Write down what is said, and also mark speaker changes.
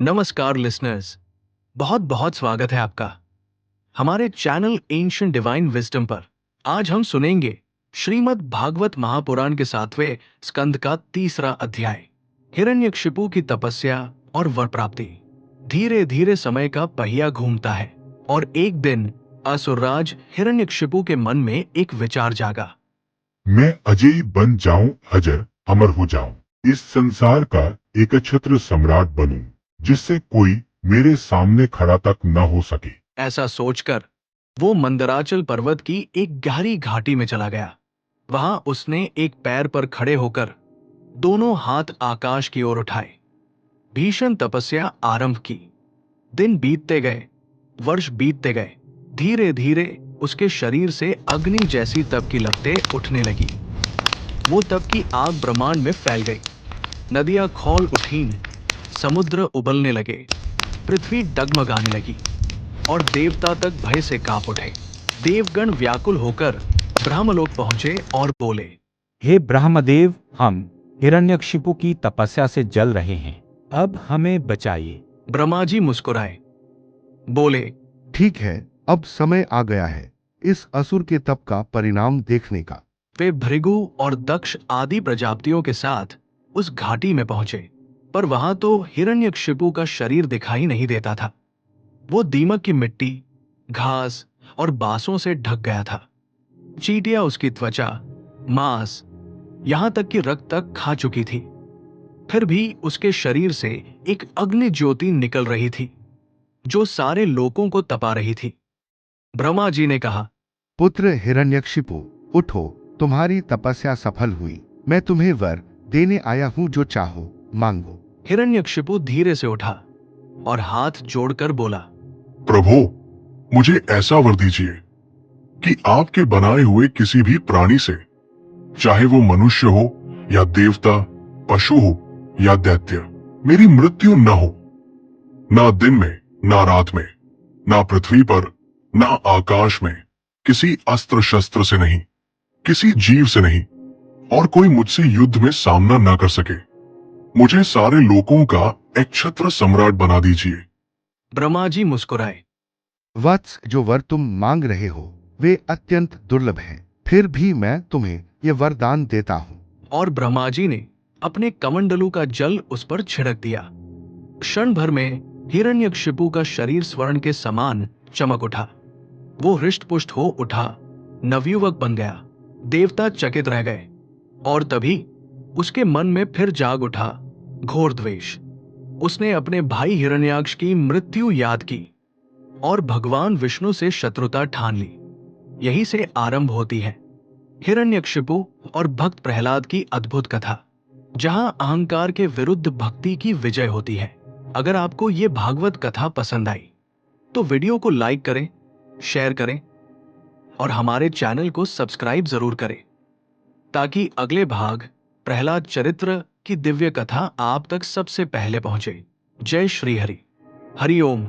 Speaker 1: नमस्कार लिसनर्स, बहुत बहुत स्वागत है आपका हमारे चैनल एंशिएंट डिवाइन विजडम पर। आज हम सुनेंगे श्रीमद् भागवत महापुराण के 7वें स्कंद का तीसरा अध्याय, हिरण्यकशिपु की तपस्या और वर प्राप्ति। धीरे धीरे समय का पहिया घूमता है और एक दिन असुरराज हिरण्यकशिपु के मन में एक विचार जागा।
Speaker 2: मैं अजय बन जाऊं, अजर अमर हो जाऊं, इस संसार का एकछत्र सम्राट बनूं, जिससे कोई मेरे सामने खड़ा तक न हो सके।
Speaker 1: ऐसा सोचकर वो मंदराचल पर्वत की एक गहरी घाटी में चला गया। वहां उसने एक पैर पर खड़े होकर दोनों हाथ आकाश की ओर उठाए, भीषण तपस्या आरंभ की। दिन बीतते गए, वर्ष बीतते गए। धीरे धीरे उसके शरीर से अग्नि जैसी तप की लपटें उठने लगी। वो तप की आग ब्रह्मांड में फैल गई। नदियां खौल उठीं, समुद्र उबलने लगे, पृथ्वी डगमगाने लगी और देवता तक भय से कांप उठे। देवगण व्याकुल होकर ब्रह्मलोक पहुंचे और बोले,
Speaker 3: हे ब्रह्मदेव, हम हिरण्यकशिपु की तपस्या से जल रहे हैं, अब हमें बचाइए।
Speaker 1: ब्रह्मा जी मुस्कुराए, बोले,
Speaker 4: ठीक है, अब समय आ गया है इस असुर के तप का परिणाम देखने का।
Speaker 1: वे भृगु और दक्ष आदि प्रजापतियों के साथ उस घाटी में पहुंचे, पर वहां तो हिरण्यकशिपु का शरीर दिखाई नहीं देता था। वो दीमक की मिट्टी, घास और बांसों से ढक गया था। चींटियां उसकी त्वचा, मांस, यहां तक कि रक्त तक खा चुकी थी। फिर भी उसके शरीर से एक अग्नि ज्योति निकल रही थी, जो सारे लोगों को तपा रही थी। ब्रह्मा जी ने कहा,
Speaker 4: पुत्र हिरण्यकशिपु, उठो, तुम्हारी तपस्या सफल हुई। मैं तुम्हें वर देने आया हूँ, जो चाहो मांगो।
Speaker 1: हिरण्यकशिपु धीरे से उठा और हाथ जोड़कर बोला,
Speaker 2: प्रभु, मुझे ऐसा वर दीजिए कि आपके बनाए हुए किसी भी प्राणी से, चाहे वो मनुष्य हो या देवता, पशु हो या दैत्य, मेरी मृत्यु न हो। ना दिन में, ना रात में, ना पृथ्वी पर, ना आकाश में, किसी अस्त्र शस्त्र से नहीं, किसी जीव से नहीं, और कोई मुझसे युद्ध में सामना न कर सके। मुझे सारे लोगों का एक छत्र सम्राट बना दीजिए।
Speaker 1: ब्रह्मा जी मुस्कुराए,
Speaker 4: वत्स, जो वर तुम मांग रहे हो वे अत्यंत दुर्लभ हैं, फिर भी मैं तुम्हें ये वरदान देता हूँ।
Speaker 1: और ब्रह्मा जी ने अपने कमंडलू का जल उस पर छिड़क दिया। क्षण भर में हिरण्यकशिपु का शरीर स्वर्ण के समान चमक उठा। वो हृष्ट-पुष्ट हो उठा, नवयुवक बन गया। देवता चकित रह गए और तभी उसके मन में फिर जाग उठा घोर द्वेष। उसने अपने भाई हिरण्याक्ष की मृत्यु याद की और भगवान विष्णु से शत्रुता ठान ली। यही से आरंभ होती है हिरण्यकशिपु और भक्त प्रहलाद की अद्भुत कथा, जहां अहंकार के विरुद्ध भक्ति की विजय होती है। अगर आपको ये भागवत कथा पसंद आई तो वीडियो को लाइक करें, शेयर करें और हमारे चैनल को सब्सक्राइब जरूर करें, ताकि अगले भाग प्रहलाद चरित्र की दिव्य कथा आप तक सबसे पहले पहुंचे। जय श्री हरि। हरि ओम।